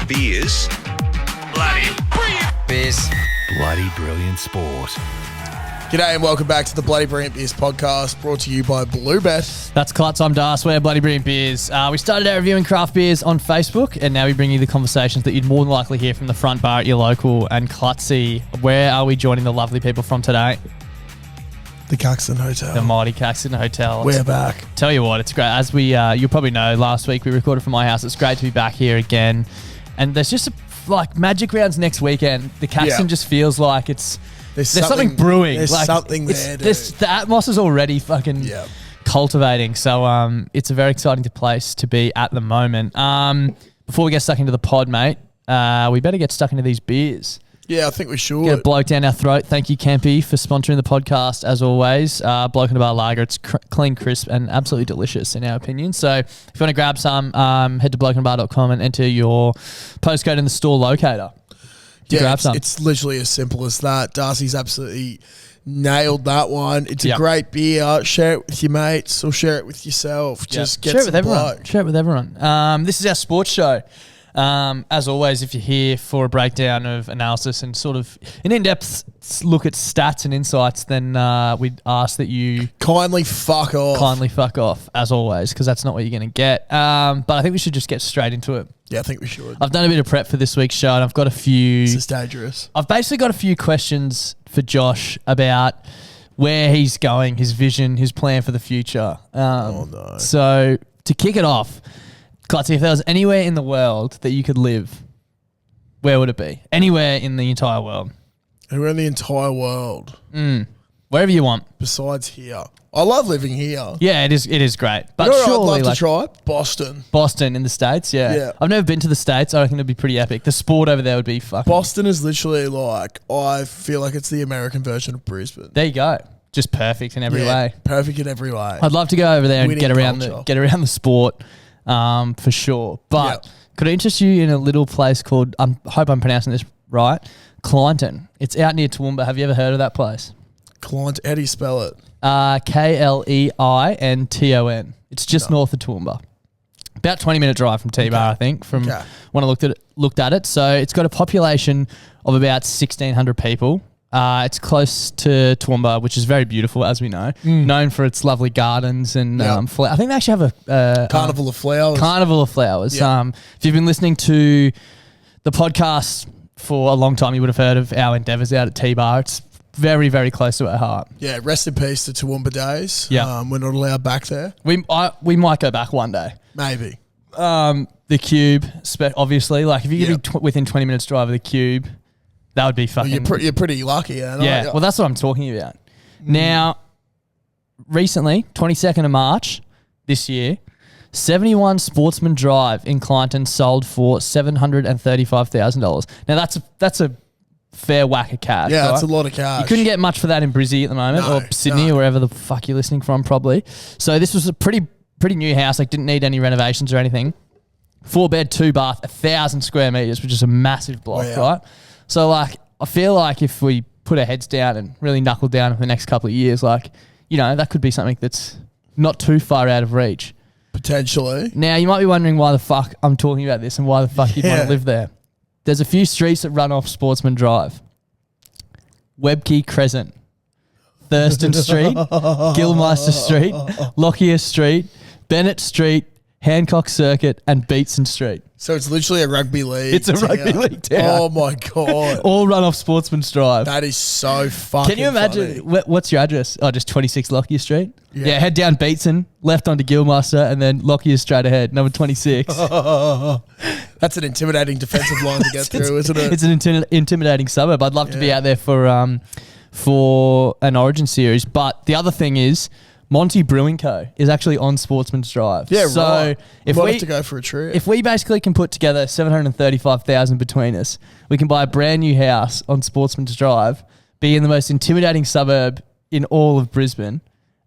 Beers. Bloody brilliant. Beers. Bloody brilliant sport. G'day and welcome back to the Bloody Brilliant Beers podcast, brought to you by Bluebet. That's Klutz, I'm Das, we're Bloody Brilliant Beers. We started out reviewing craft beers on Facebook, and now we bring you the conversations that you'd more than likely hear from the front bar at your local. And Klutzy, where are we joining the lovely people from today? The Caxton Hotel. The mighty Caxton Hotel. We're back. Tell you what, it's great. As we, you'll probably know, last week we recorded from my house. It's great to be back here again. And there's just magic rounds next weekend. The Caxton just feels like there's something brewing. There's something there, dude. The atmos is already fucking cultivating. So it's a very exciting place to be at the moment. Before we get stuck into the pod, mate, we better get stuck into these beers. Yeah, I think we should. Get a bloke down our throat. Thank you, Kempy, for sponsoring the podcast, as always. Bloke in the Bar Lager. It's clean, crisp, and absolutely delicious, in our opinion. So if you want to grab some, head to blokeandbar.com and enter your postcode in the store locator. It's literally as simple as that. Darcy's absolutely nailed that one. It's a great beer. Share it with your mates or share it with yourself. Just get share some it with everyone. bloke. Share it with everyone. This is our sports show. As always, if you're here for a breakdown of analysis and sort of an in-depth look at stats and insights, then we'd ask that you kindly fuck off, as always, because that's not what you're going to get. But I think we should just get straight into it. Yeah, I think we should. I've done a bit of prep for this week's show, and I've got a few. This is dangerous. I've basically got a few questions for Josh about where he's going, his vision, his plan for the future. Oh no! So to kick it off, Clutzy, if there was anywhere in the world that you could live, where would it be? Anywhere in the entire world. Anywhere in the entire world. Wherever you want. Besides here. I love living here. Yeah, it is great. But you know surely, I'd love to try? Boston. Boston in the States, yeah. I've never been to the States. I reckon it'd be pretty epic. The sport over there would be fucking... Boston is literally I feel like it's the American version of Brisbane. There you go. Just perfect in every way. Perfect in every way. I'd love to go over there and get around the sport. For sure. But could I interest you in a little place called, I hope I'm pronouncing this right, Clinton. It's out near Toowoomba. Have you ever heard of that place? Clinton. How do you spell it? Kleiinton. It's just north of Toowoomba. About 20-minute drive from T-Bar, I think, from when I looked at it. So it's got a population of about 1,600 people. It's close to Toowoomba, which is very beautiful, as we know. Known for its lovely gardens and I think they actually have a Carnival of Flowers. Carnival of Flowers. If you've been listening to the podcast for a long time, you would have heard of our endeavours out at T-Bar. It's very, very close to our heart. Yeah, rest in peace to Toowoomba days. Yeah. We're not allowed back there. We might go back one day. Maybe. The Cube, obviously. Like, if you could be within 20 minutes drive of the Cube, that would be fucking... Well, you're pretty lucky, aren't you? Yeah, well, that's what I'm talking about. Now, recently, 22nd of March this year, 71 Sportsman Drive in Clinton sold for $735,000. Now, that's a fair whack of cash. Yeah, right? that's a lot of cash. You couldn't get much for that in Brizzy at the moment, or Sydney, or wherever the fuck you're listening from, probably. So this was a pretty new house. Like, didn't need any renovations or anything. 4-bed, 2-bath, 1,000 square meters, which is a massive block, right? So, like, I feel like if we put our heads down and really knuckle down for the next couple of years, like, you know, that could be something that's not too far out of reach. Potentially. Now, you might be wondering why the fuck I'm talking about this and why the fuck you'd want to live there. There's a few streets that run off Sportsman Drive. Webkey Crescent, Thurston Street, Gilmeister Street, Lockyer Street, Bennett Street, Hancock Circuit, and Beatson Street. So it's literally a rugby league. It's a rugby league town. Oh my God. All run off Sportsman's Drive. That is so fucking Can you imagine, what's your address? Oh, just 26 Lockyer Street? Yeah, head down Beatson, left onto Gilmeister, and then Lockyer straight ahead, number 26. That's an intimidating defensive line to get through, isn't it? It's an intimidating suburb. I'd love to be out there for an Origin series. But the other thing is, Monty Brewing Co. is actually on Sportsman's Drive. Yeah, so right. If we we have to go for a trip. If we basically can put together $735,000 between us, we can buy a brand new house on Sportsman's Drive, be in the most intimidating suburb in all of Brisbane,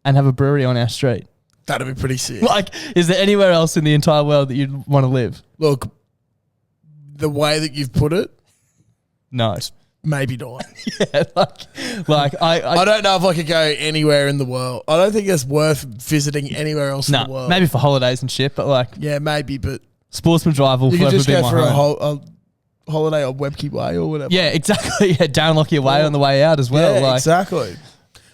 and have a brewery on our street. That'd be pretty sick. Like, is there anywhere else in the entire world that you'd want to live? Look, the way that you've put it, No. maybe not. Yeah, like I don't know if I could go anywhere in the world. I don't think it's worth visiting anywhere else in the world. Maybe for holidays and shit, but like, yeah, maybe, but Sportsman Drive will you could forever just be go my for home. holiday on Webke Way or whatever. Yeah, exactly. Yeah, Darren Lockyer Way on the way out as well. Yeah, exactly.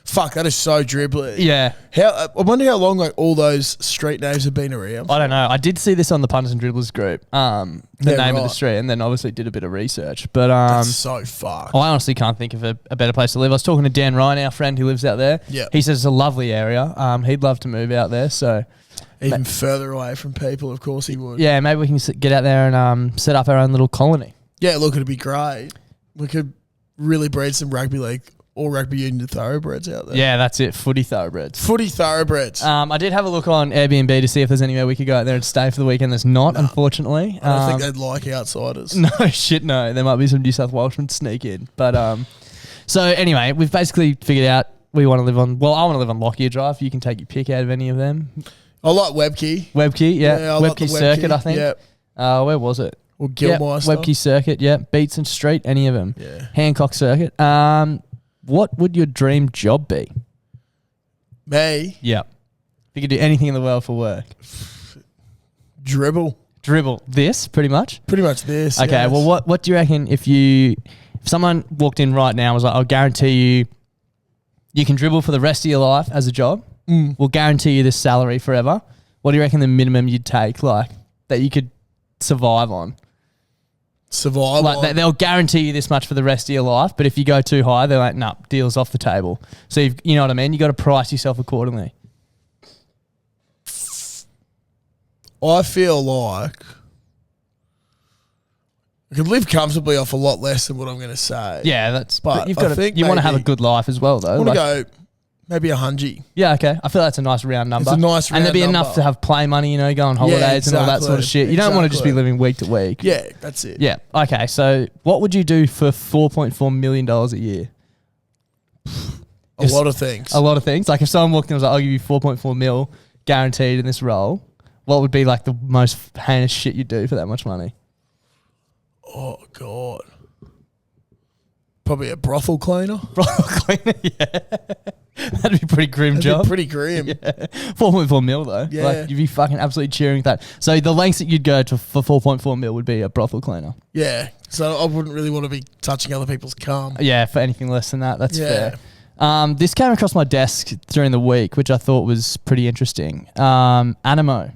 Fuck, that is so dribbly. Yeah. I wonder how long all those street names have been around. I don't know. I did see this on the Punters and Dribblers group, the name of the right. street, and then obviously did a bit of research. But That's so fucked. I honestly can't think of a better place to live. I was talking to Dan Ryan, our friend who lives out there. Yeah. He says it's a lovely area. He'd love to move out there. So Even further away from people, of course he would. yeah, maybe we can get out there and set up our own little colony. Yeah, look, it'd be great. We could really breed some rugby league or rugby union thoroughbreds out there. Yeah, that's it. Footy thoroughbreds. Footy thoroughbreds. I did have a look on Airbnb to see if there's anywhere we could go out there and stay for the weekend. There's not, unfortunately. I don't think they'd like outsiders. No, shit, no. There might be some New South Welshmen sneak in. But so anyway, we've basically figured out we want to live on. Well, I want to live on Lockyer Drive. You can take your pick out of any of them. I like Webke. Webke, yeah. I like the Webke Circuit, I think. Yep. Where was it? Or Gilmeister. Webke Circuit, yeah. Beatson Street, any of them. Yeah. Hancock Circuit. What would your dream job be? Me? Yeah. If you could do anything in the world for work. Dribble. This, pretty much? Pretty much this. Okay, yes. well, what do you reckon if someone walked in right now and was like, I'll guarantee you can dribble for the rest of your life as a job. We'll guarantee you this salary forever. What do you reckon the minimum you'd take, like, that you could survive on? Survive Like, on? they'll guarantee you this much for the rest of your life, but if you go too high, they're like, nah, deal's off the table. So, you know what I mean? You got to price yourself accordingly. I feel like I could live comfortably off a lot less than what I'm going to say. Yeah, But you've I got to, think you want to have a maybe- good life as well, though. I want to go maybe 100. Yeah, okay. I feel that's a nice round number. It's a nice and there'd be round enough number. to have play money, you know, go on holidays and all that sort of shit. You don't want to just be exactly. living week to week. Yeah, that's it. Yeah. Okay. So, what would you do for $4.4 million a year? A lot of things. A lot of things. Like if someone walked in and was like, "I'll give you 4.4 mil guaranteed in this role," what would be like the most heinous shit you'd do for that much money? Oh, God. Probably a brothel cleaner. Brothel cleaner, yeah. That'd be a pretty grim job. That'd be pretty grim. Yeah. 4.4 mil though. Yeah. Like you'd be fucking absolutely cheering with that. So the lengths that you'd go to for 4.4 mil would be a brothel cleaner. Yeah. So I wouldn't really want to be touching other people's cum. Yeah, for anything less than that, that's Yeah. fair. This came across my desk during the week, which I thought was pretty interesting. Animo,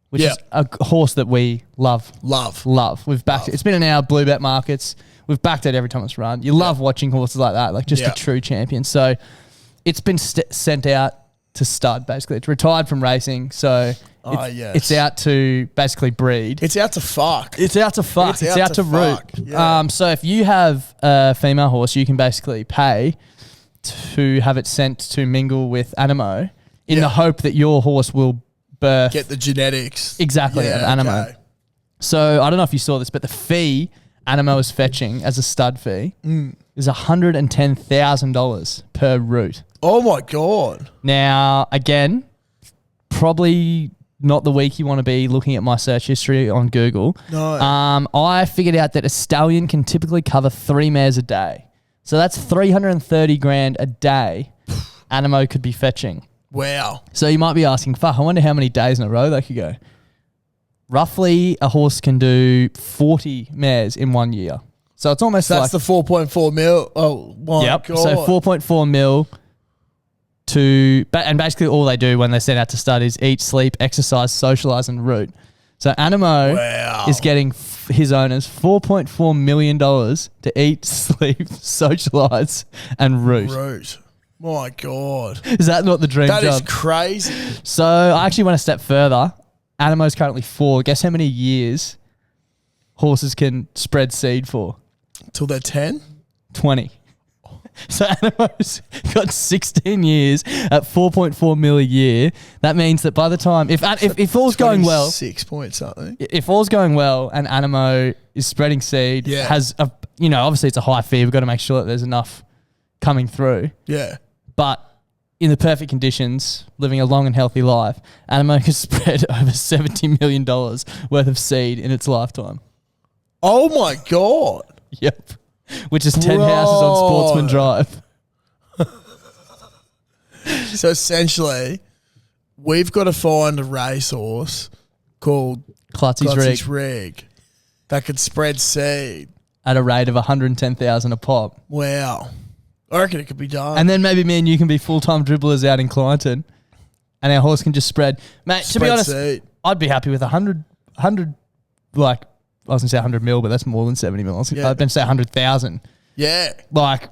which is a horse that we love. We've backed it. It's been in our blue bet markets. We've backed it every time it's run. You love watching horses like that, like just a true champion. So it's been sent out to stud, basically. It's retired from racing, so it's out to basically breed. It's out to fuck. It's out to fuck. It's out to root. Yeah. So if you have a female horse, you can basically pay to have it sent to mingle with Animo in the hope that your horse will birth. Get the genetics. Exactly, of Animo. Okay. So I don't know if you saw this, but the fee Animo is fetching as a stud fee is $110,000 per root. Oh my God. Now, again, probably not the week you want to be looking at my search history on Google. No. I figured out that a stallion can typically cover 3 mares a day. So that's 330 grand a day Animo could be fetching. Wow. So you might be asking, fuck, I wonder how many days in a row they could go. Roughly, a horse can do 40 mares in 1 year. So it's almost That's like... the 4.4 mil. Oh my God. So 4.4 mil and basically all they do when they send out to stud is eat, sleep, exercise, socialise and root. So Animo is getting his owners $4.4 million to eat, sleep, socialise and root. My God. Is that not the dream job? That is crazy. So I actually went a step further. Animo's currently 4. Guess how many years horses can spread seed for? Till they're 10? 20. So Animo's got 16 years at 4.4 mil a year. That means that by the time, if all's going well, 6 point something. if all's going well and Animo is spreading seed, has a, obviously it's a high fee. We've got to make sure that there's enough coming through. Yeah. But in the perfect conditions, living a long and healthy life, Animo can spread over $70 million worth of seed in its lifetime. Oh my God. Yep. Which is 10 houses on Sportsman Drive. So essentially, we've got to find a racehorse called Klutzy's Klutzy's Rig. Rig that could spread seed at a rate of 110,000 a pop. Wow. I reckon it could be done. And then maybe me and you can be full-time dribblers out in Clyonton and our horse can just spread. Mate, to be honest, seed. I'd be happy with 100, like, I was going to say 100 mil, but that's more than 70 mil. I was going to say 100,000. Yeah. Like,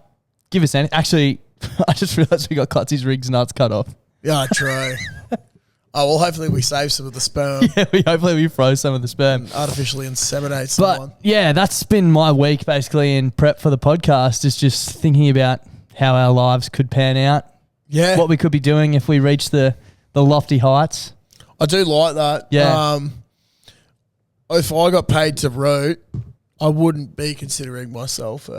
give us any. Actually, I just realised we got Clutzy's rigs nuts cut off. Yeah, true. Oh, well, hopefully we save some of the sperm. Yeah, hopefully we froze some of the sperm. Artificially inseminate someone. But, yeah, that's been my week, basically, in prep for the podcast, is just thinking about how our lives could pan out. Yeah. What we could be doing if we reach the lofty heights. I do like that. Yeah. If I got paid to root, I wouldn't be considering myself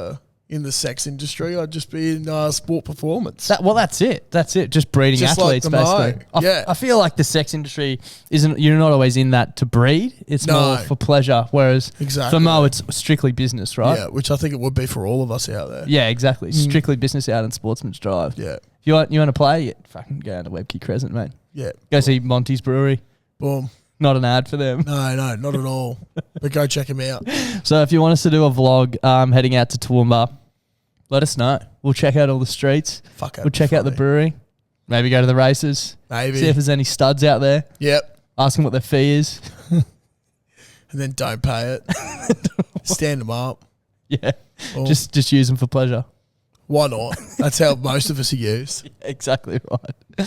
in the sex industry. I'd just be in sport performance. That's it. That's it. Just breeding Just athletes, like the basically. I feel like the sex industry you're not always in that to breed. It's more for pleasure. Whereas for Mo, it's strictly business, right? Yeah, which I think it would be for all of us out there. Yeah, exactly. Strictly business out in Sportsman's Drive. Yeah. If you want to play, fucking go down to Webkey Crescent, mate. Yeah. Go see Monty's Brewery. Boom. Not an ad for them. No, not at all. But go check him out. So if you want us to do a vlog heading out to Toowoomba, let us know. We'll check out all the streets. We'll check out the brewery. Maybe go to the races. Maybe. See if there's any studs out there. Yep. Ask them what their fee is. And then don't pay it. Stand them up. Yeah. Just use them for pleasure. Why not? That's how most of us are used. Yeah, exactly right.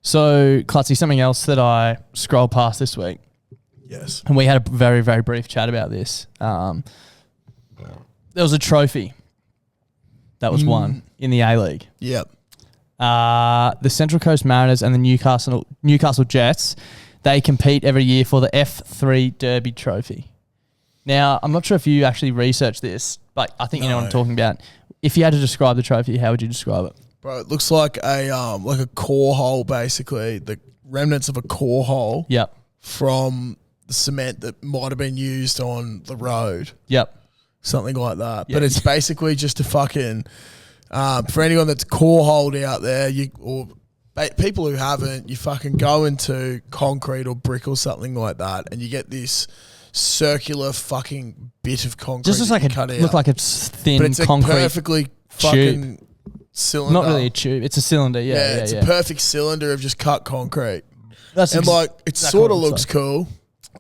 So, Clutzy, something else that I scrolled past this week. Yes. And we had a very, very brief chat about this. There was a trophy that was won in the A-League. Yep. The Central Coast Mariners and the Newcastle Jets, they compete every year for the F3 Derby Trophy. Now, I'm not sure if you actually researched this, but I think you know what I'm talking about. If you had to describe the trophy, how would you describe it? Bro, it looks like a core hole, basically. The remnants of a core hole. Yep. From the cement that might have been used on the road. Yep. Something like that. Yep. But it's basically just a fucking, for anyone that's core holed out there, people who haven't, you fucking go into concrete or brick or something like that and you get this circular fucking bit of concrete. Just looks like a thin but it's concrete perfectly fucking tube. Cylinder. Not really a tube. It's a cylinder. Yeah, it's a perfect cylinder of just cut concrete. It exactly sort of looks cool.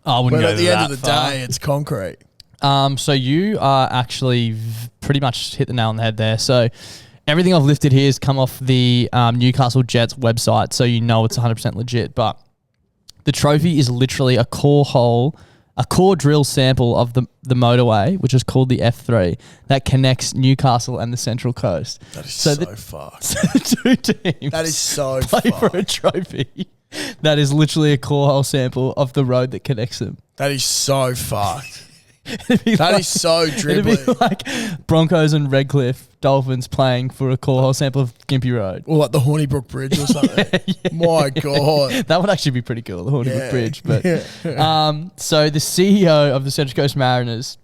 I wouldn't go at the end of the far. day, it's concrete. So you are actually pretty much hit the nail on the head there. So everything I've lifted here has come off the Newcastle Jets website, so you know it's 100% legit. But the trophy is literally a core drill sample of the motorway, which is called the F3, that connects Newcastle and the Central Coast. That is so fucked. So the two teams that is so play fucked. for a trophy that is literally a core hole sample of the road that connects them. That is so fucked. That is so dribbling. It'd be like Broncos and Redcliffe Dolphins playing for a core hole sample of Gympie Road. Or like the Hornybrook Bridge or something. My God. That would actually be pretty cool, the Hornybrook Bridge. But so the CEO of the Central Coast Mariners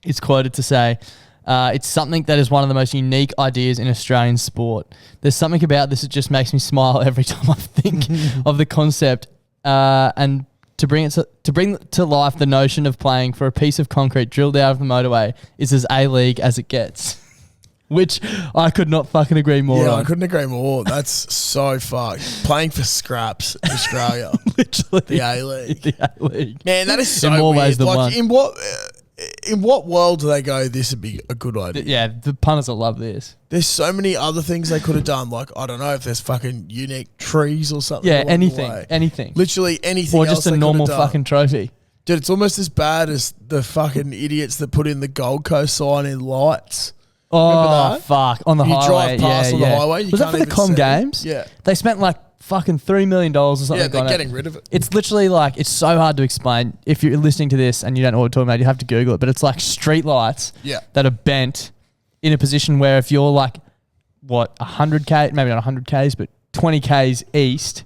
is quoted to say, it's something that is one of the most unique ideas in Australian sport. There's something about this that just makes me smile every time I think of the concept. And to bring to life the notion of playing for a piece of concrete drilled out of the motorway is as A-League as it gets. Which I could not fucking agree more on. Yeah, I couldn't agree more. That's so fucked. Playing for scraps in Australia. Literally. The A-League. The A-League. Man, that is so in more weird. ways than one. In what world do they go, this would be a good idea? Yeah, the punters will love this. There's so many other things they could have done. Like, I don't know if there's fucking unique trees or something. Yeah, along anything. the way. Anything. Literally anything or else just a they normal could have done. fucking trophy. Dude, it's almost as bad as the fucking idiots that put in the Gold Coast sign in lights. Oh, fuck. On the you highway. drive past on the highway. Was that for the Com Games? Yeah. They spent like fucking $3 million or something. Yeah, they're on getting it. rid of it. It's literally like, it's so hard to explain. If you're listening to this and you don't know what we're talking about, you have to Google it. But it's like street lights that are bent in a position where if you're like, 100K, maybe not 100Ks, but 20Ks east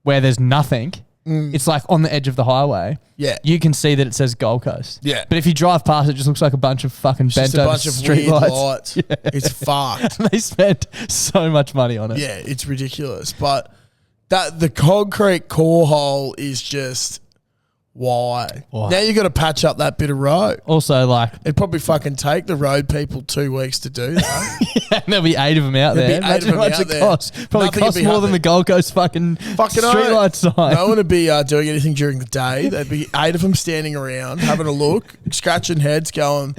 where there's nothing, it's like on the edge of the highway. Yeah. You can see that it says Gold Coast. Yeah. But if you drive past, it just looks like a bunch of fucking It's bent just a over bunch of street weird lights. lights. It's fucked. They spent so much money on it. Yeah, it's ridiculous. But That the concrete core hole is just why. Now you got to patch up that bit of road. Also, like, It'd probably fucking take the road people 2 weeks to do that. and there'll be 8 of them out there. There'd be 8 of Imagine how them much out it there. costs. Probably Nothing costs would be more than the happening. Gold Coast fucking streetlight sign. No one would be doing anything during the day. There'd be 8 of them standing around, having a look, scratching heads, going,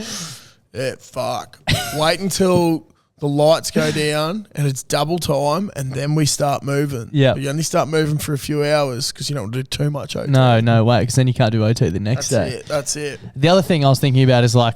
yeah, fuck. Wait until the lights go down and it's double time, and then we start moving. Yeah. But you only start moving for a few hours because you don't want to do too much OT. No way, because then you can't do OT the next day. That's it. The other thing I was thinking about is like,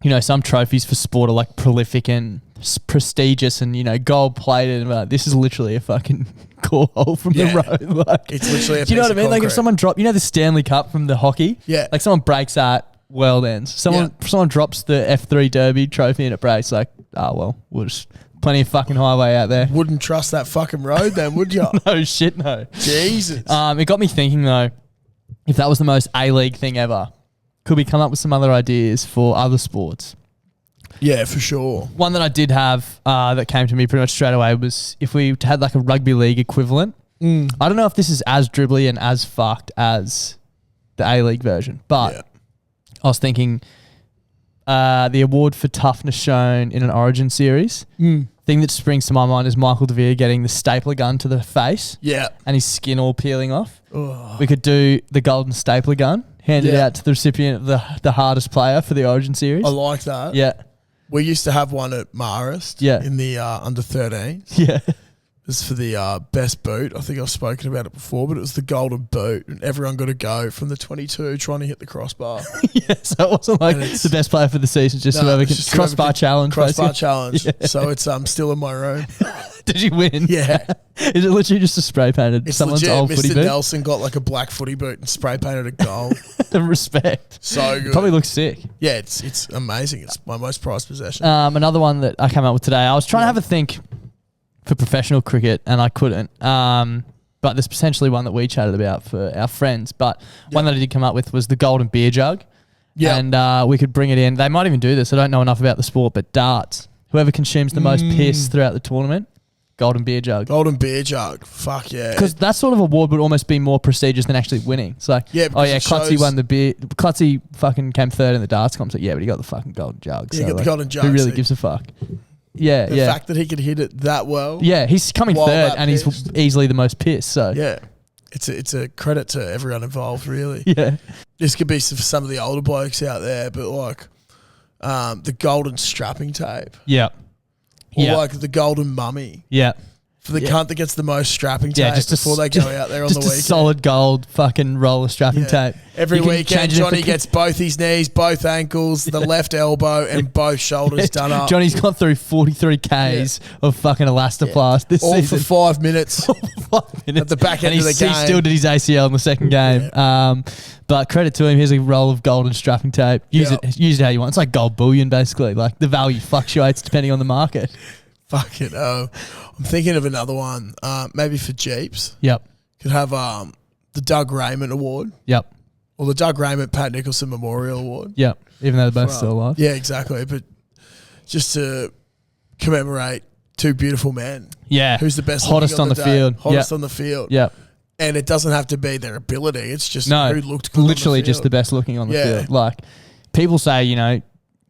you know, some trophies for sport are like prolific and prestigious and, you know, gold plated. And this is literally a fucking core hole from the road. Like, It's literally a do you know piece what I of mean? Like if concrete. someone you know, the Stanley Cup from the hockey. Yeah. Like someone breaks that, world ends. Someone drops the F3 Derby trophy and it breaks. Like, we'll just plenty of fucking highway out there. Wouldn't trust that fucking road then, would you? No shit, no. Jesus. It got me thinking though, if that was the most A-League thing ever, could we come up with some other ideas for other sports? Yeah, for sure. One that I did have that came to me pretty much straight away was if we had like a rugby league equivalent. I don't know if this is as dribbly and as fucked as the A-League version, but I was thinking the award for toughness shown in an Origin series. Thing that springs to my mind is Michael DeVere getting the stapler gun to the face. Yeah. And his skin all peeling off. We could do the golden stapler gun, hand it out to the recipient of the hardest player for the Origin series. I like that. Yeah. We used to have one at Marist in the under 13. Yeah. It was for the best boot. I think I've spoken about it before, but it was the golden boot. And everyone got to go from the 22 trying to hit the crossbar. Yeah, so it wasn't like the best player for the season, just whoever can. Crossbar challenge. Crossbar basically. challenge. Yeah. So it's still in my room. Did you win? Yeah. Is it literally just a spray painted It's someone's legit. old Mr. footy boot? Nelson got like a black footy boot and spray painted it gold. The respect. So good. Probably looks sick. Yeah, it's amazing. It's my most prized possession. Another one that I came up with today, I was trying to have a think for professional cricket and I couldn't. But there's potentially one that we chatted about for our friends. But one that I did come up with was the golden beer jug. Yeah. And we could bring it in. They might even do this. I don't know enough about the sport, but darts. Whoever consumes the most piss throughout the tournament, golden beer jug. Golden beer jug. Fuck yeah. Because that sort of award would almost be more prestigious than actually winning. It's like, Clutzy won the beer. Clutzy fucking came third in the darts comp. But he got the fucking golden jug. Yeah, got the golden jug. Who really gives a fuck? Yeah, the fact that he could hit it that well. Yeah, he's coming third and he's easily the most pissed. So yeah, it's a credit to everyone involved, really. Yeah, this could be for some of the older blokes out there, but like the golden strapping tape. Yeah, or like the golden mummy. Yeah. For the cunt that gets the most strapping tape before they go out there on the weekend. Just a solid gold fucking roll of strapping tape. Every weekend, Johnny gets both his knees, both ankles, the left elbow, and both shoulders done up. Johnny's gone through 43 Ks of fucking elastoplast this all season. for 5 minutes. 5 minutes. At the back end of the He game. still did his ACL in the second game. But credit to him, here's a roll of golden strapping tape. Use it how you want. It's like gold bullion, basically. Like the value fluctuates depending on the market. Fucking I'm thinking of another one. Maybe for Jeeps. Yep. Could have the Doug Raymond Award. Yep. Or the Doug Raymond Pat Nicholson Memorial Award. Yep. Even though they're both still alive. Yeah, exactly. But just to commemorate two beautiful men. Yeah. Who's the best? Hottest on the field. Hottest on the field. Yep. And it doesn't have to be their ability. It's just who looked good literally on the field. just the best looking on the field. Like people say,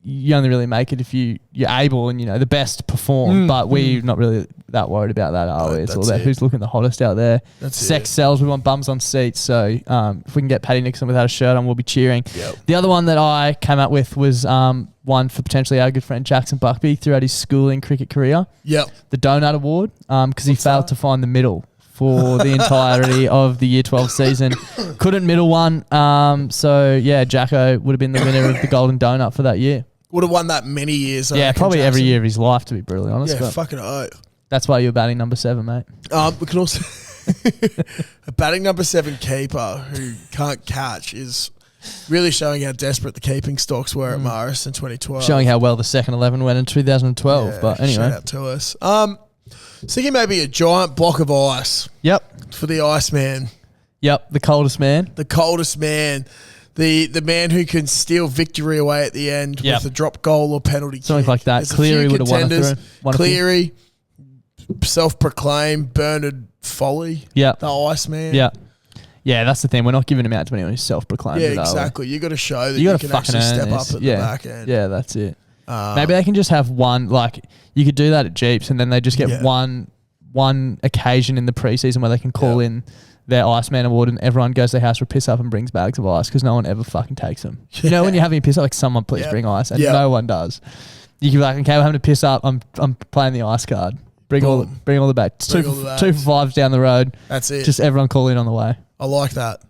you only really make it if you're able and, the best perform. But we're not really that worried about that, are we? It's all about who's looking the hottest out there. Sex sells. We want bums on seats. So if we can get Paddy Nixon without a shirt on, we'll be cheering. Yep. The other one that I came up with was one for potentially our good friend Jackson Buckby throughout his schooling cricket career. Yep. The Donut Award because he failed to find the middle for the entirety of the Year 12 season. Couldn't middle one. So, Jacko would have been the winner of the Golden Donut for that year. Would have won that many years. Probably every year of his life, to be brutally honest. Yeah, fucking oath. That's why you're batting number 7, mate. We can also a batting number 7 keeper who can't catch is really showing how desperate the keeping stocks were at Marist in 2012. Showing how well the second 11 went in 2012. But anyway, shout out to us. Thinking maybe a giant block of ice. Yep. For the Iceman. Yep. The coldest man. The coldest man. The man who can steal victory away at the end with a drop goal or penalty Something kick. like that. There's Cleary would have won a Cleary, self-proclaimed Bernard Foley. Yeah. The Iceman. Yeah. Yeah, that's the thing. We're not giving him out to anyone who's self-proclaimed. Yeah, exactly. You got to show that you you got to can fucking actually earn step this. up at the back end. Yeah, that's it. Maybe they can just have one, like, you could do that at Jeeps, and then they just get one occasion in the preseason where they can call in their Iceman Award, and everyone goes to their house for a piss up and brings bags of ice because no one ever fucking takes them. You know, when you're having a piss up, like, someone please bring ice, and no one does. You can be like, okay, we're having a piss up. I'm playing the ice card. Bring all the bags. Two for fives down the road. That's it. Just everyone call in on the way. I like that.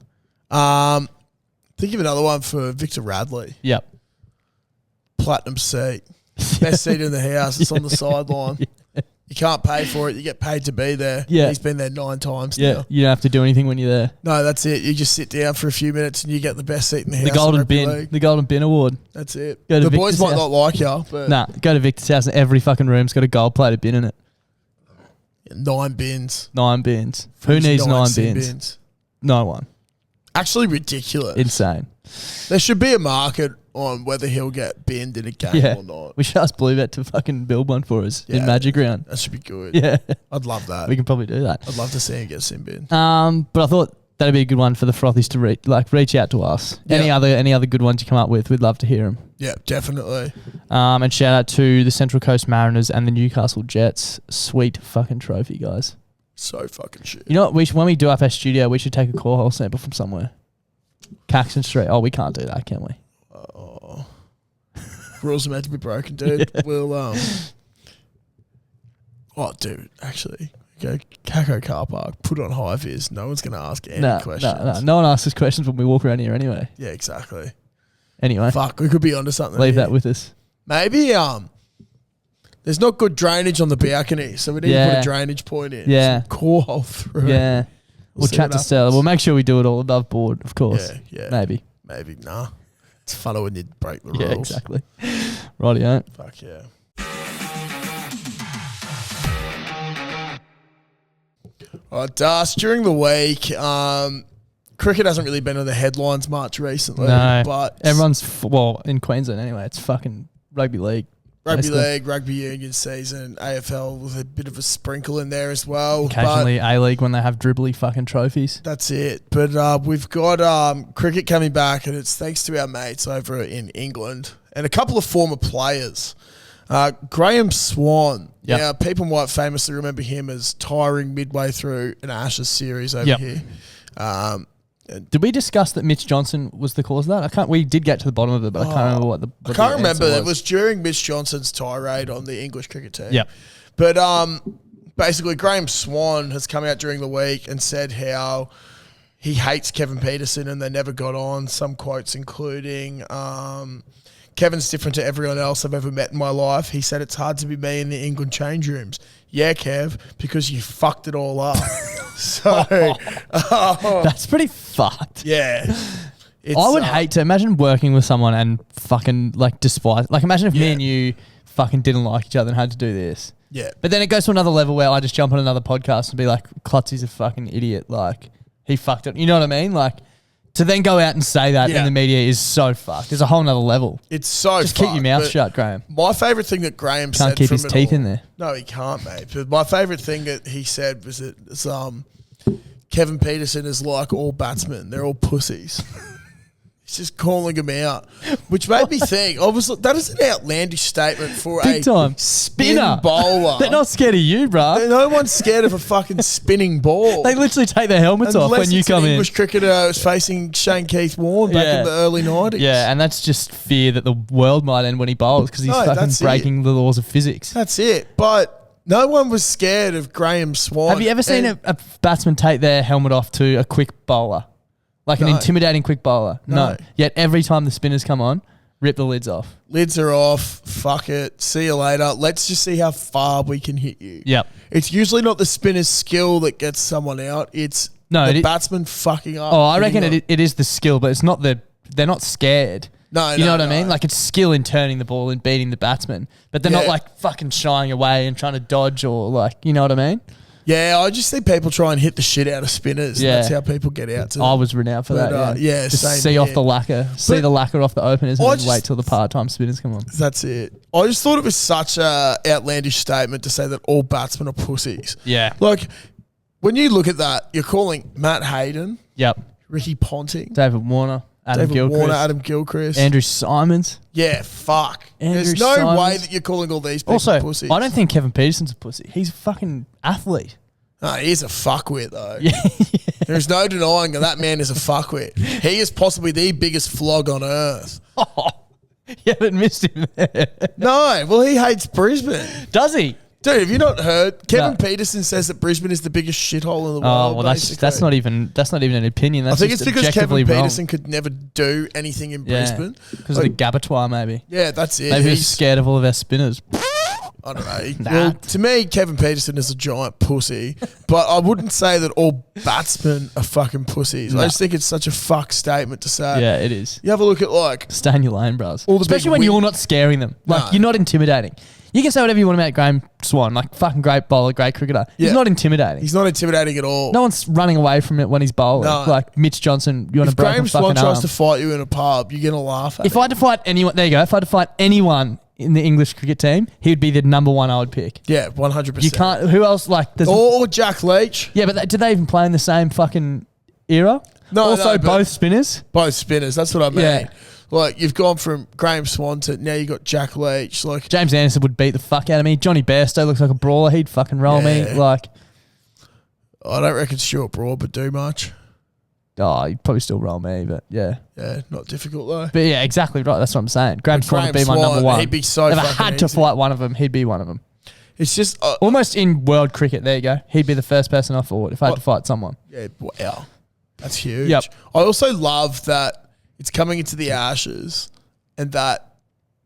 Think of another one for Victor Radley. Yep. Platinum seat. Best seat in the house. It's on the sideline. You can't pay for it. You get paid to be there. Yeah. He's been there 9 times now. You don't have to do anything when you're there. No, that's it. You just sit down for a few minutes and you get the best seat in the house. The Golden Bin Award. That's it. The boys might not like you, but... Nah, go to Victor's house and every fucking room's got a gold-plated bin in it. 9 bins. 9 bins. Who needs 9 bins? No one. Actually ridiculous. Insane. There should be a market on whether he'll get binned in a game or not. We should ask Bluebet to fucking build one for us in Magic Round. That should be good. Yeah. I'd love that. We can probably do that. I'd love to see him get sin bin. But I thought that'd be a good one for the frothies to reach out to us. Yeah. Any other good ones you come up with, we'd love to hear them. Yeah, definitely. And shout out to the Central Coast Mariners and the Newcastle Jets. Sweet fucking trophy, guys. So fucking shit. You know what? When we do up our studio, we should take a core hole sample from somewhere. Caxton Street. Oh, we can't do that, can we? Oh. Rules are meant to be broken, dude. We'll, dude, actually. Go Caco car park, put it on high vis. No one's going to ask any questions. No one asks us questions when we walk around here anyway. Yeah, exactly. Anyway. Fuck, we could be onto something. Leave that with us. Maybe, there's not good drainage on the balcony, so we need to put a drainage point in. Yeah. Some core hole through. Yeah. We'll chat to Stella. We'll make sure we do it all above board, of course. Yeah. Maybe. Maybe, nah. It's funner when you break the rules. Yeah, exactly. Rightio. Fuck yeah. All right, Das, during the week, cricket hasn't really been on the headlines much recently. No, but everyone's, in Queensland anyway, it's fucking rugby league. Rugby league, rugby union season, AFL with a bit of a sprinkle in there as well. Occasionally A-League when they have dribbly fucking trophies. That's it. But we've got cricket coming back, and it's thanks to our mates over in England and a couple of former players. Graham Swan. Yep. Now, people might famously remember him as tiring midway through an Ashes series over here. Did we discuss that Mitch Johnson was the cause of that? We did get to the bottom of it, but I can't remember what the I can't remember. It was during Mitch Johnson's tirade on the English cricket team. Yep. But basically, Graham Swan has come out during the week and said how he hates Kevin Peterson and they never got on. Some quotes including, Kevin's different to everyone else I've ever met in my life. He said it's hard to be me in the England change rooms. Yeah, Kev, because you fucked it all up. That's pretty fucked. Yeah. I would hate to imagine working with someone and fucking despise. Imagine if me and you fucking didn't like each other and had to do this. Yeah. But then it goes to another level where I just jump on another podcast and be like, Klutzy's a fucking idiot. He fucked it. You know what I mean? To then go out and say that in the media is so fucked. There's a whole nother level. It's so just keep your mouth shut, Graham. My favourite thing that Graham said can't keep his teeth in there. No, he can't, mate. But my favourite thing that he said was that Kevin Peterson is like all batsmen. They're all pussies. He's just calling them out, which made me think. Obviously, that is an outlandish statement for Big time spinner bowler. They're not scared of you, bro. No one's scared of a fucking spinning ball. They literally take their helmets off when you come in. English cricketer was facing Shane Keith Warne back in the early 90s. Yeah, and that's just fear that the world might end when he bowls because he's fucking breaking the laws of physics. That's it. But no one was scared of Graham Swan. Have you ever seen a batsman take their helmet off to a quick bowler? An intimidating quick bowler? No. Yet every time the spinners come on, rip the lids off. Lids are off. Fuck it. See you later. Let's just see how far we can hit you. Yep. It's usually not the spinner's skill that gets someone out. It's the batsman fucking up. Oh, I reckon it is the skill, but it's not they're not scared. No, you know what I mean? It's skill in turning the ball and beating the batsman. But they're not fucking shying away and trying to dodge or you know what I mean? Yeah, I just think people try and hit the shit out of spinners. Yeah. That's how people get out to I was renowned for that. Yeah, Just see off the lacquer, see the lacquer off the openers, and then wait till the part-time spinners come on. That's it. I just thought it was such a outlandish statement to say that all batsmen are pussies. Yeah. Like, when you look at that, you're calling Matt Hayden, Yep. Ricky Ponting, David Warner, Adam Gilchrist, Andrew Simons. Yeah, fuck. Andrew There's no Simons. way that you're calling all these people Also, pussies. I don't think Kevin Peterson's a pussy. He's a fucking athlete. No, he's a fuckwit, though. Yeah. There's no denying that man is a fuckwit. He is possibly the biggest flog on earth. Oh, you haven't missed him there. No, well, he hates Brisbane. Does he? Dude, have you not heard? Kevin No. Peterson says that Brisbane is the biggest shithole in the Oh world. well, that's not even an opinion. That's I think just it's because Kevin objectively wrong. Peterson could never do anything in Brisbane. Because of the Gabatoir, maybe. Yeah, that's it. Maybe he's scared of all of our spinners. I don't know. Nah. Well, to me, Kevin Peterson is a giant pussy, but I wouldn't say that all batsmen are fucking pussies. I just think it's such a fuck statement to say. Yeah, it is. You have a look at like Stay in your lane, bros. All the Especially big when win- you're not scaring them. Like, No. you're not intimidating. You can say whatever you want about Graham Swan, like fucking great bowler, great cricketer. He's Yeah. not intimidating. he's not intimidating at all. No one's running away from it when he's bowling. No. Like Mitch Johnson, you want to If break Graham a Swan fucking tries arm. to fight you in a pub, you're gonna laugh at If him. I had to fight anyone, there you go. If I had to fight anyone in the English cricket team, he would be the number one I would pick. Yeah, 100%. You can't. Who else? Like, there's Or Jack Leach. yeah, but did they even play in the same fucking era? No, Also, no, but- both spinners. Both spinners. That's what I mean. Yeah. Like, you've gone from Graham Swan to now you got Jack Leach. Like, James Anderson would beat the fuck out of me. Johnny Bairstow looks like a brawler. He'd fucking roll me. Yeah. Like, I don't reckon Stuart Broad would do much. oh, he'd probably still roll me, but yeah. Yeah, not difficult though. But yeah, exactly right. That's what I'm saying. Graham But Swan would be Graham my number Swan, one. he'd be so If I fucking had to easy. fight one of them, he'd be one of them. It's just, Almost in world cricket, there you go. He'd be the first person I fought if I had to fight someone. yeah, wow. That's huge. Yep. I also love that it's coming into the Ashes and that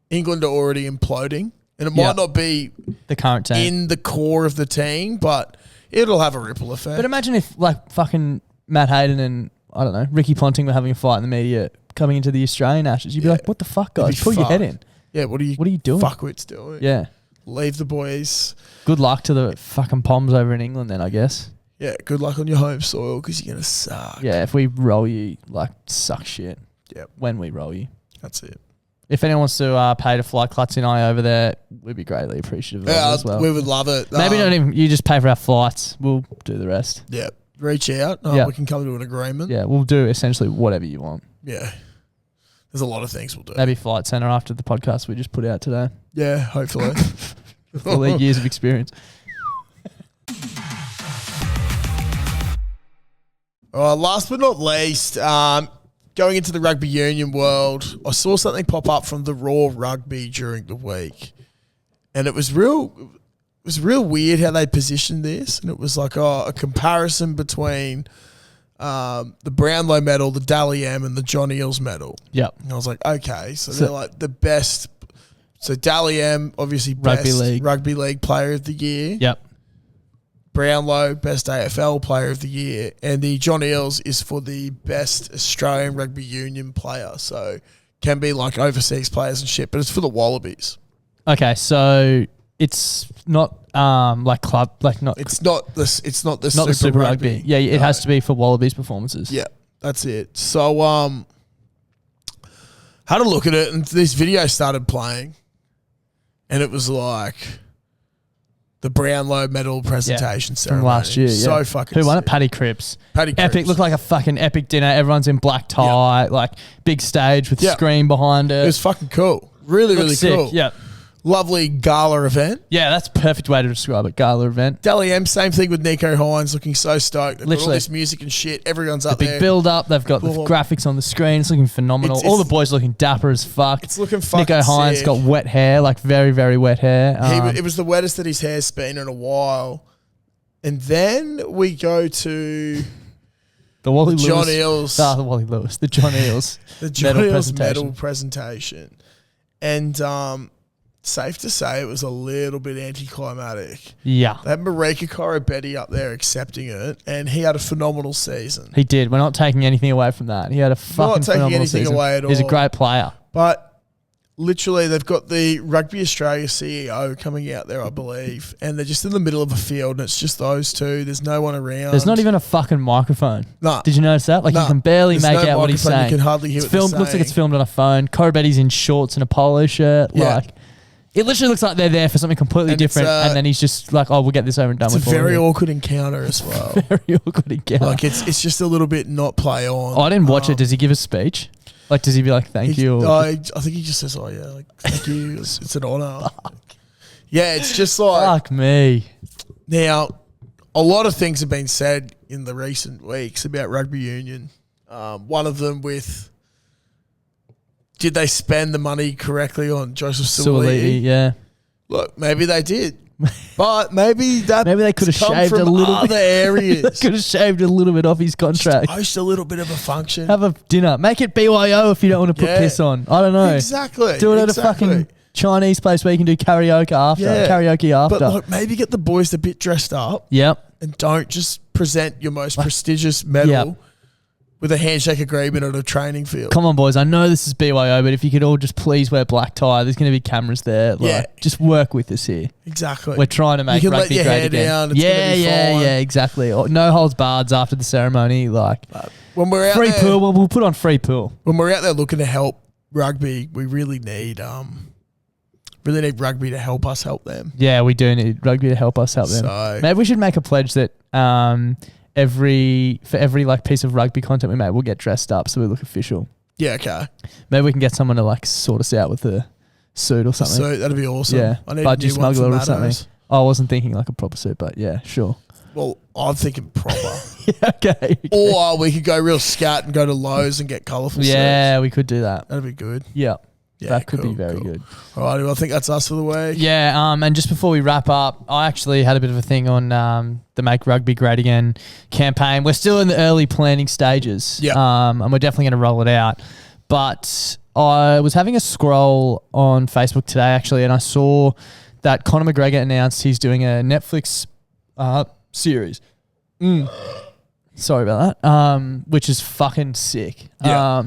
England are already imploding. And it might Yep. not be The current team. in the core of the team, but it'll have a ripple effect. But imagine if like fucking Matt Hayden and I don't know, Ricky Ponting were having a fight in the media coming into the Australian Ashes. You'd be Yeah. like, what the fuck, It'd guys? be Put your head fucked. in. Yeah, what are you doing? fuckwits doing? Yeah. Leave the boys. Good luck to the fucking Poms over in England then, I guess. Yeah, good luck on your home soil because you're going to suck. Yeah, if we roll you, like, suck shit. Yep. When we roll you. That's it. If anyone wants to pay to fly Klutz and I over there, we'd be greatly appreciative of Yeah, it as well. we would love it. Maybe not even, you just pay for our flights. We'll do the rest. Yeah, reach out. Yeah. We can come to an agreement. Yeah, we'll do essentially whatever you want. Yeah. There's a lot of things we'll do. Maybe Flight Centre after the podcast we just put out today. Yeah, hopefully. All their years of experience. All right, last but not least, going into the rugby union world, I saw something pop up from the Raw Rugby during the week, and it was real weird how they positioned this, and it was like a comparison between the Brownlow medal, the Dally M, and the John Eales medal. Yep. And I was like, okay, so they're like the best. So Dally M, obviously best rugby league player of the year. Yep. Brownlow, best AFL player of the year, and the John Eales is for the best Australian rugby union player. So can be like overseas players and shit, but it's for the Wallabies. Okay, so it's not like club, like not It's not this. It's not the not Super the Super Rugby. Rugby. Yeah, it has to be for Wallabies performances. Yeah, that's it. So had a look at it, and this video started playing, and it was like the Brownlow medal presentation ceremony from last year. So yeah. fucking. Who won it? sick. Paddy Cripps. Paddy Epic. Cripps. Looked like a fucking epic dinner. Everyone's in black tie, like big stage with Yeah. screen behind it. It was fucking cool. Really, Looked really sick. cool. Yeah, Lovely gala event. yeah, that's a perfect way to describe it. Gala event. Dally M, same thing with Nico Hines, looking so stoked. They've got all Literally. this music and shit. Everyone's up Big there. build up. They've got the Boom. graphics on the screen. It's looking phenomenal. It's- All the boys looking dapper as fuck. It's looking fucking Nico Hines sick. got wet hair, like very, very wet hair. It was the wettest that his hair's been in a while. And then we go to the Wally the Lewis. John Eales. The Wally Lewis. The John Eales. the John medal Eales presentation. medal presentation. And safe to say it was a little bit anticlimactic. Yeah. They had Marika Korobetti up there accepting it, and he had a phenomenal season. He did. We're not taking anything away from that. He had a fucking taking phenomenal anything season. away at He's a all. great player. But literally, they've got the Rugby Australia CEO coming out there, I believe, and they're just in the middle of a field, and it's just those two. There's no one around. There's not even a fucking microphone. Nah. Did you notice that? Like, Nah. you can barely There's make no out what he's microphone. saying. You can hardly hear It's what they're filmed. Looks like saying. it's filmed on a phone. Corbetti's in shorts and a polo shirt. Yeah. Like, it literally looks like they're there for something completely And it's, different, and then he's just like, "Oh, we'll get this over and done It's with." a very already. awkward encounter as well. Very awkward encounter. Like, it's just a little bit not play on. I didn't watch it. Does he give a speech? Like, does he be like, "Thank you"? Or I think he just says, "Oh yeah, like thank you. It's an honor." Yeah, it's just like fuck me. now. A lot of things have been said in the recent weeks about rugby union. One of them with, did they spend the money correctly on Joseph Suoliti? Yeah. Look, maybe they did, but maybe They could have come shaved from a little other bit. areas. Could have shaved a little bit off his contract. Host a little bit of a function. Have a dinner. Make it BYO if you don't want to put Yeah. piss on. I don't know. Exactly. Do it at exactly. a fucking Chinese place where you can do karaoke after. Yeah. Karaoke after. But like, maybe get the boys a bit dressed up Yep. and don't just present your most prestigious medal Yep. with a handshake agreement at a training field. Come on, boys. I know this is BYO, but if you could all just please wear black tie, there's going to be cameras there. Like, Yeah. just work with us here. Exactly. We're trying to make You can let rugby your great hair again. down, it's yeah, gonna be yeah, fine. yeah, exactly. No holds barred after the ceremony. Like, when we're out free there, pool. We'll put on free pool. when we're out there looking to help rugby, we really need rugby to help us help them. Yeah, we do need rugby to help us help them. So- Maybe we should make a pledge that every like piece of rugby content we make, we'll get dressed up so we look official. Yeah, okay. Maybe we can get someone to like sort us out with a suit or something. So that'd be awesome. Yeah, I need budgie a new one for smuggler or something. Manos. I wasn't thinking like a proper suit, but yeah, sure. Well, I'm thinking proper. Yeah, okay. Or we could go real scat and go to Lowe's and get colourful suits. Yeah, we could do that. That'd be good. Yeah, Yeah, that could cool, be very cool. good. All right, well, I think that's us for the week. Yeah, and just before we wrap up, I actually had a bit of a thing on the Make Rugby Great Again campaign. We're still in the early planning stages, Yeah. and we're definitely going to roll it out. But I was having a scroll on Facebook today, actually, and I saw that Conor McGregor announced he's doing a Netflix series. Sorry about that. Which is fucking sick. Yeah.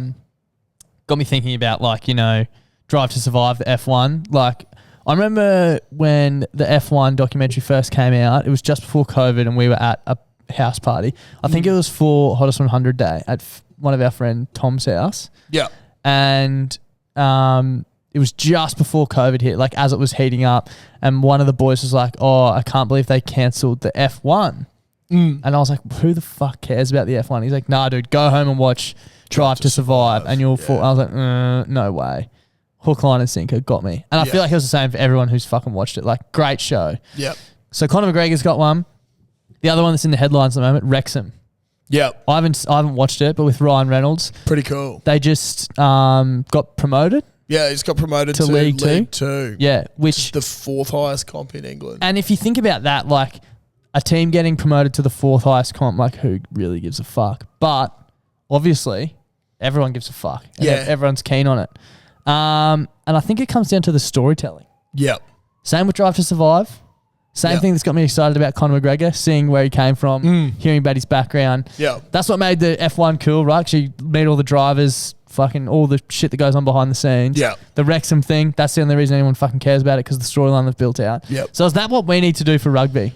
Got me thinking about, like, you know, Drive to Survive, the F1. Like, I remember when the F1 documentary first came out, it was just before COVID and we were at a house party. I think it was for Hottest 100 Day at one of our friend Tom's house. Yeah. And it was just before COVID hit, like as it was heating up. And one of the boys was like, "Oh, I can't believe they cancelled the F1." And I was like, "Who the fuck cares about the F1?" He's like, "Nah, dude, go home and watch Drive to Survive and you'll fall." I was like, no way. Hook, line and sinker, got me. And I Yeah. feel like it was the same for everyone who's fucking watched it. Like, great show. Yep. So Conor McGregor's got one. The other one that's in the headlines at the moment, Wrexham. Yep. I haven't watched it, but with Ryan Reynolds, Pretty cool. they just got promoted. Yeah, he's got promoted To to League League Two? Two. Yeah, Which which is the fourth highest comp in England. and if you think about that, like a team getting promoted to the fourth highest comp, like who really gives a fuck? But obviously, everyone gives a fuck. And Yeah. everyone's keen on it. And I think it comes down to the storytelling. Yep. Same with Drive to Survive. Same Yeah. thing that's got me excited about Conor McGregor, seeing where he came from, hearing about his background. Yeah. That's what made the F1 cool, right? 'Cause you meet all the drivers, fucking all the shit that goes on behind the scenes. Yeah. The Wrexham thing, that's the only reason anyone fucking cares about it, because the storyline they've built out. Yep. So is that what we need to do for rugby?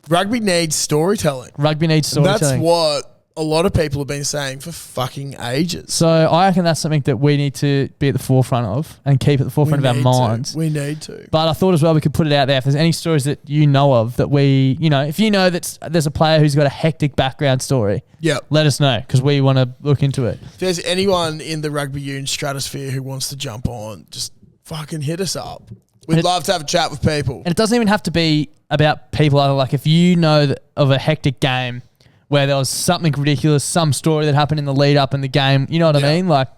Rugby needs storytelling. Rugby needs storytelling. That's what a lot of people have been saying for fucking ages. So I reckon that's something that we need to be at the forefront of and keep at the forefront of our minds. We need to. But I thought as well we could put it out there. If there's any stories that you know of that we, you know, if you know that there's a player who's got a hectic background story, Yep. let us know because we want to look into it. If there's anyone in the rugby union stratosphere who wants to jump on, just fucking hit us up. We'd love to have a chat with people. And it doesn't even have to be about people either. Like if you know of a hectic game where there was something ridiculous, some story that happened in the lead up in the game, you know what I mean? Like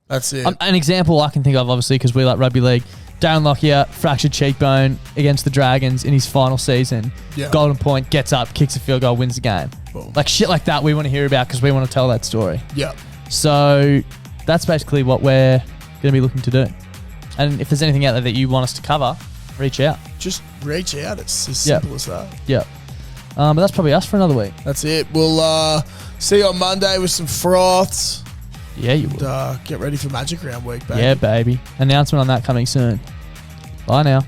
That's it. an example I can think of, obviously, because we like rugby league. Darren Lockyer, fractured cheekbone against the Dragons in his final season. Yeah. Golden point, gets up, kicks a field goal, wins the game. Boom. Like shit like that we want to hear about because we want to tell that story. Yep. So that's basically what we're going to be looking to do. And if there's anything out there that you want us to cover, reach out. Just reach out. It's as Yep. simple as that. Yep. But that's probably us for another week. That's it. We'll see you on Monday with some froths. Yeah, you And, would. get ready for Magic Round week, baby. Yeah, baby. Announcement on that coming soon. Bye now.